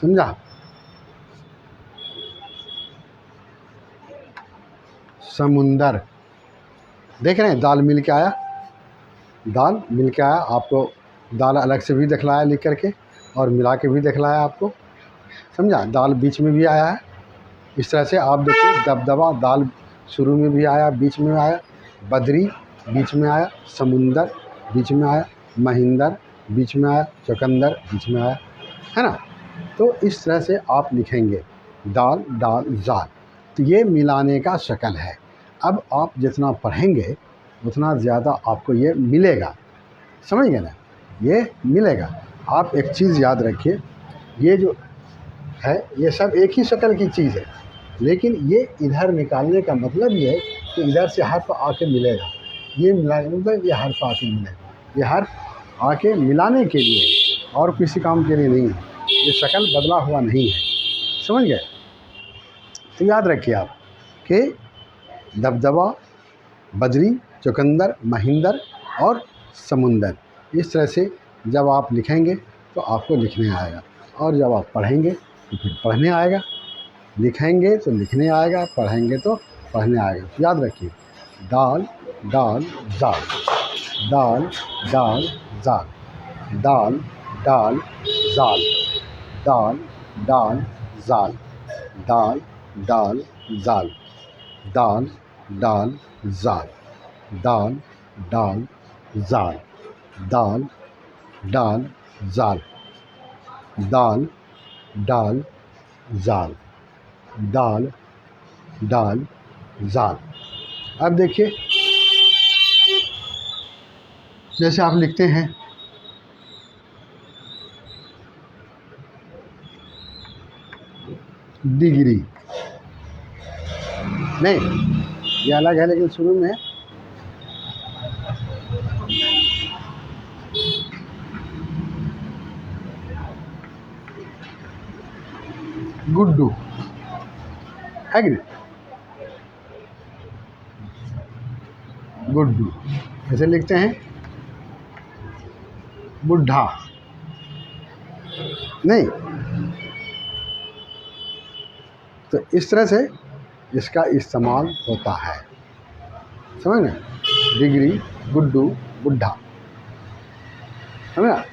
समझा। समुंदर, देख रहे हैं, दाल मिल के आया, दाल मिल के आया। आपको दाल अलग से भी दिखलाया लिख करके, और मिला के भी दिखलाया आपको, समझा। दाल बीच में भी आया है। इस तरह से आप देखिए, दबदबा दाल शुरू में भी आया, बीच में आया, बदरी बीच में आया, समुंदर बीच में आया, महिंदर बीच में आया, चुकंदर बीच में आया, है ना। तो इस तरह से आप लिखेंगे दाल डाल जाल। तो ये मिलाने का शक्ल है। अब आप जितना पढ़ेंगे उतना ज़्यादा आपको ये मिलेगा, समझ गए ना, ये मिलेगा। आप एक चीज़ याद रखिए, ये जो है ये सब एक ही शक्ल की चीज़ है, लेकिन ये इधर निकालने का मतलब ये है कि इधर से हर्फ आके मिलेगा, ये मिलाने मतलब ये हर्फ आके मिलेगा, ये हर्फ आके मिलाने के लिए और किसी काम के लिए नहीं है, ये शक्ल बदला हुआ नहीं है, समझ गए। तो याद रखिए आप कि दबदबा, बजरी, चुकंदर, महिंदर और समुंदर, इस तरह से जब आप लिखेंगे तो आपको लिखने आएगा, और जब आप पढ़ेंगे तो फिर पढ़ने आएगा, लिखेंगे तो लिखने आएगा, पढ़ेंगे तो पढ़ने आएगा। तो याद रखिए दाल डाल जाल, दाल डाल जाल, दाल डाल जाल, दाल डाल जाल, दाल डाल जाल, दाल डाल जाल, दाल डाल जाल, दाल डाल जाल, दाल डाल जाल, दाल डाल जाल। अब देखिए, जैसे आप लिखते हैं डिग्री, नहीं ये अलग है, लेकिन शुरू में गुड्डू है कि नहीं, गुड्डू ऐसे लिखते हैं, बुढ़ा नहीं। तो इस तरह से इसका इस्तेमाल होता है, समझ ना, डिग्री, गुड्डू, बुढ़ा, समझा।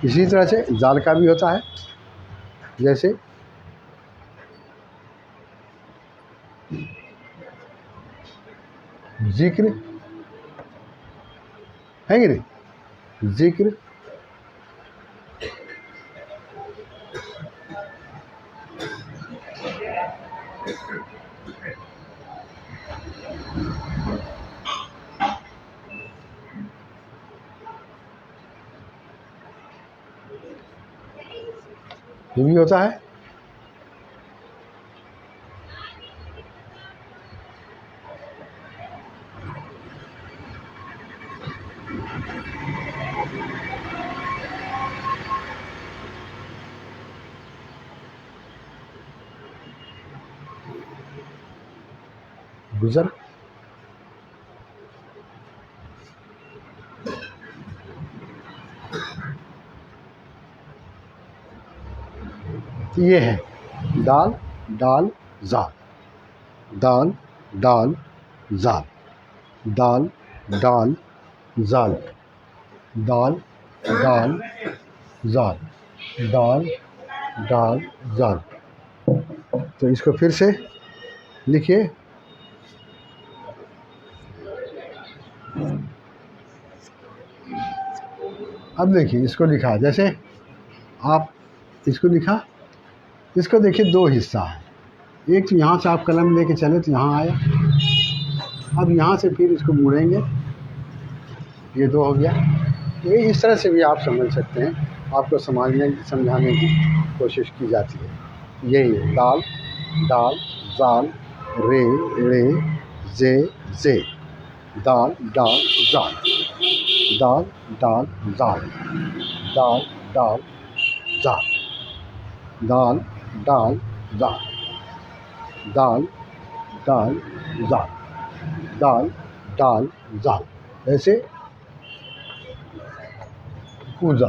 इसी तरह से जाल का भी होता है, जैसे जिक्र है कि नहीं, जिक्र, ये भी होता है। गुजर, ये है दाल डाल जाल, दाल डाल जाल, दाल डाल जाल, दाल डाल जाल, दाल डाल जाल। तो इसको फिर से लिखिए, अब देखिए इसको लिखा, जैसे आप इसको लिखा, इसको देखिए दो हिस्सा है, एक तो यहाँ से आप कलम लेके चले तो यहाँ आया, अब यहाँ से फिर इसको मुड़ेंगे, ये दो हो गया। ये इस तरह से भी आप समझ सकते हैं, आपको समझाने की कोशिश की जाती है। यही है दाल डाल जाल, रे रे जे जे, दाल डाल जाल, दाल डाल जाल, दाल डाल जाल, दाल डाल जाल, दाल डाल जाल, दाल डाल जाल। ऐसे पूजा,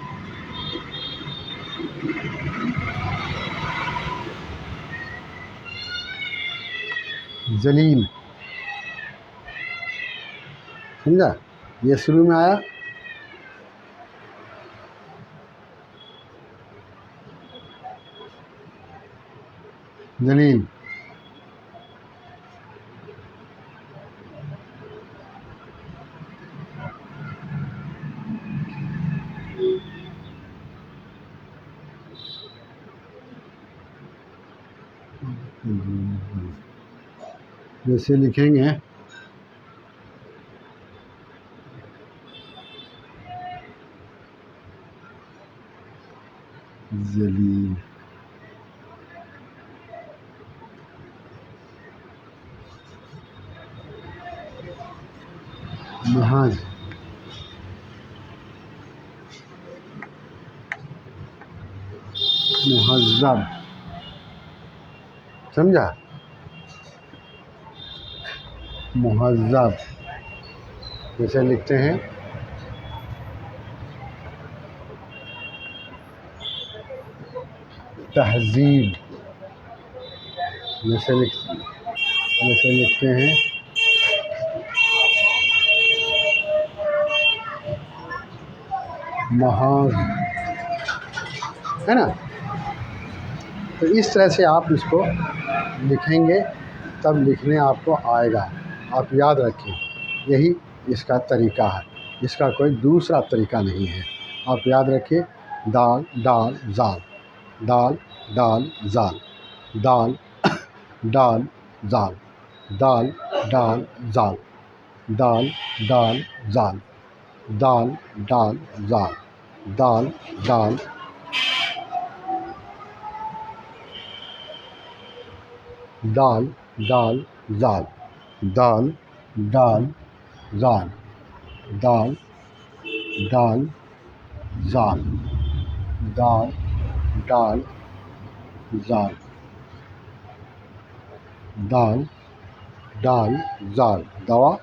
जलील, समझा? ये शुरू में आया, जलील, जैसे लिखेंगे जलील, महाज, मुहज़्ज़ब, समझा? मुहज़्ज़ब, जैसे लिखते हैं तहज़ीब, जैसे लिखते हैं महाज, है ना? तो इस तरह से आप इसको लिखेंगे तब लिखने आपको आएगा। आप याद रखें, यही इसका तरीका है, इसका कोई दूसरा तरीका नहीं है। आप याद रखिए, दाल डाल ज़ाल, दाल डाल ज़ाल, दाल डाल ज़ाल, दाल डाल ज़ाल, दाल डाल ज़ाल, दाल डाल ज़ाल, दाल डाल दाल डाल ज़ाल, दाल डाल ज़ाल, दाल डाल ज़ाल, दाल डाल ज़ाल, दाल डाल ज़ाल, दवा,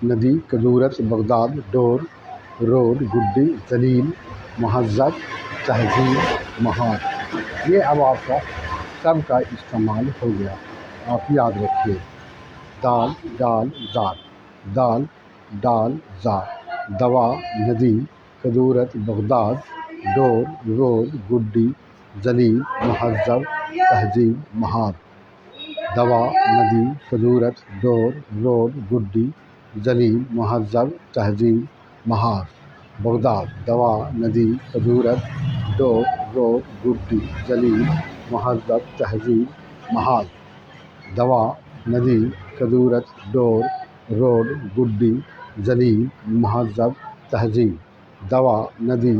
नदी, कदूरत, बगदाद, डोर, रोड, गुड्डी, जलील, मुहज़्ज़ब, तहज़ीब, महार। ये अब आपका सब का इस्तेमाल हो गया। आप याद रखिए, दाल डाल ज़ाल, दाल डाल ज़ाल, दवा, नदी, कदूरत, बगदाद, डोर, रोड, गुड्डी, जलील, मुहज़्ज़ब, तहज़ीब, महार। दवा, नदी, कदूरत, डोर, रोड, गुड्डी, जलील, मुहज़्ज़ब, तहज़ीब, महार। बगदाद, दवा, नदी, कदूरत, डोर, रोड, गुड्डी, जलील, मुहज़्ज़ब, तहज़ीब, महार। दवा, नदी, कदूरत, डोर, रोड, गुड्डी, जलील, मुहज़्ज़ब, तहज़ीब। दवा, नदी,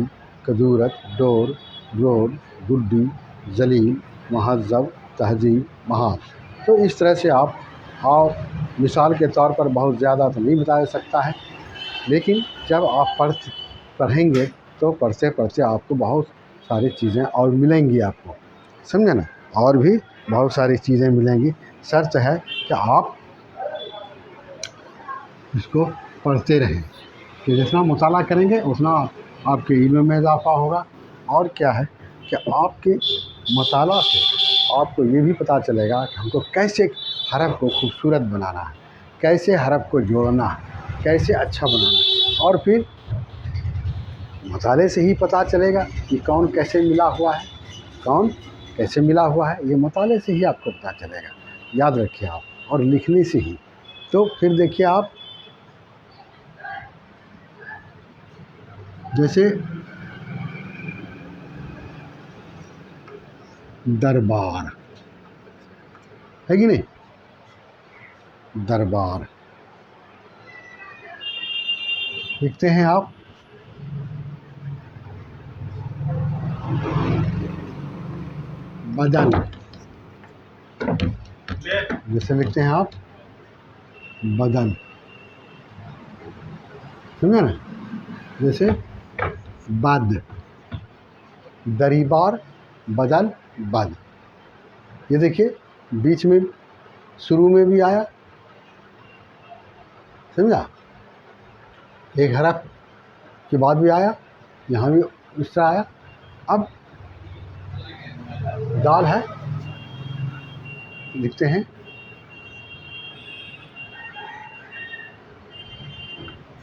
कदूरत, डोर, रोड, गुड्डी, जलील, मुहज़्ज़ब, तहज़ीब, महार। तो इस तरह से आप, और मिसाल के तौर पर बहुत ज़्यादा तो नहीं बताया सकता है, लेकिन जब आप पढ़ेंगे तो पढ़ते पढ़ते आपको बहुत सारी चीज़ें और मिलेंगी आपको, समझे ना? और भी बहुत सारी चीज़ें मिलेंगी। शर्त है कि आप इसको पढ़ते रहें, कि जितना मुताला करेंगे उतना आपके इल्म में इजाफ़ा होगा। और क्या है कि आपके मुताला से आपको ये भी पता चलेगा कि हमको कैसे हरफ को खूबसूरत बनाना है, कैसे हरफ को जोड़ना है, कैसे अच्छा बनाना है। और फिर मुताले से ही पता चलेगा कि कौन कैसे मिला हुआ है, कौन कैसे मिला हुआ है, ये मुताले से ही आपको पता चलेगा। याद रखिए आप, और लिखने से ही। तो फिर देखिए आप, जैसे दरबार है कि नहीं, दरबार लिखते हैं आप, बदन, जैसे लिखते हैं आप बदन, समझे ना? जैसे बद, दरीबार, बदन, बद। ये देखिए बीच में, शुरू में भी आया, समझा? एक हरफ के बाद भी आया, यहाँ भी इस तरह आया। अब दाल है, लिखते हैं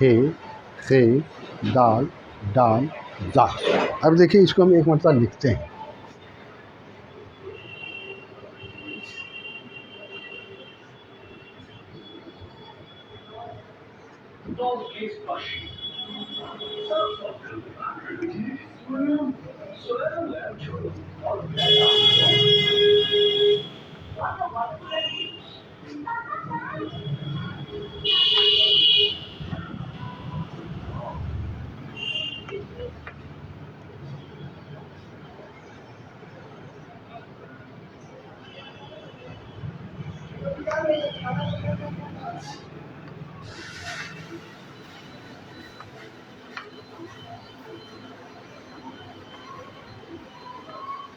हे, खे, दाल, डाल, दा। अब देखिए इसको हम एक मरतबा लिखते हैं।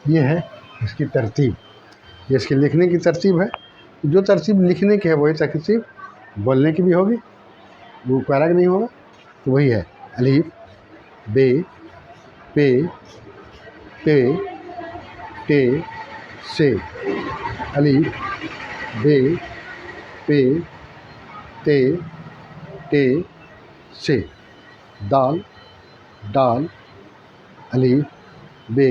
ये है इसकी तरतीब, ये इसकी लिखने की तरतीब है। जो तरतीब लिखने की है वही तरतीब बोलने की भी होगी, वो पैरा नहीं होगा। तो वही है अलीफ, बे, पे, ते, टे, से। अलीफ, बे, पे, ते, टे, से। दाल, डाल, अलीफ, बे,